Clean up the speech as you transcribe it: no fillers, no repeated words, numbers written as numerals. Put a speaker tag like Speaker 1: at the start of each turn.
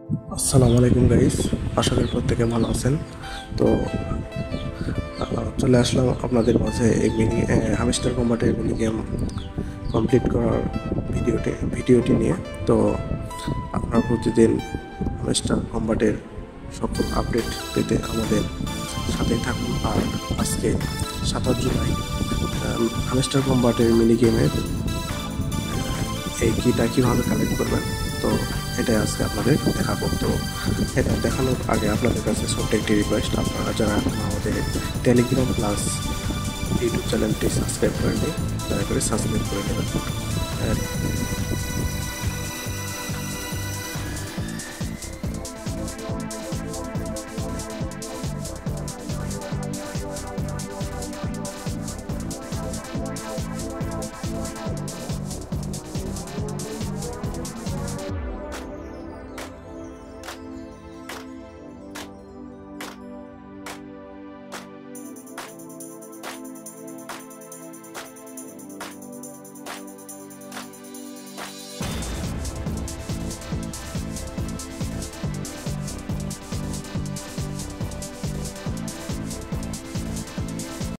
Speaker 1: আসসালামু আলাইকুম গাইস, আশা করি প্রত্যেকে ভালো আছেন। তো চলে আসলাম আপনাদের মাঝে এই হামস্টার কম্বাটের মিনি গেম কমপ্লিট করার ভিডিওটি নিয়ে। তো আপনারা প্রতিদিন হামস্টার কম্বাটের সকল আপডেট পেতে আমাদের সাথেই থাকুন। আর আজকে 27 জুলাই হামস্টার কম্বাটের মিনি গেমের এই কিটা কীভাবে কালেক্ট করবেন, তো এটাই আজকে আপনাদের দেখাবো। তো এটা দেখানোর আগে আপনাদের কাছে ছোট্ট একটি রিকোয়েস্ট, আপনারা যারা এখন আমাদের টেলিগ্রাম প্লাস ইউটিউব চ্যানেলটি সাবস্ক্রাইব করেননি, দয়া করে সাবস্ক্রাইব করে নেবেন।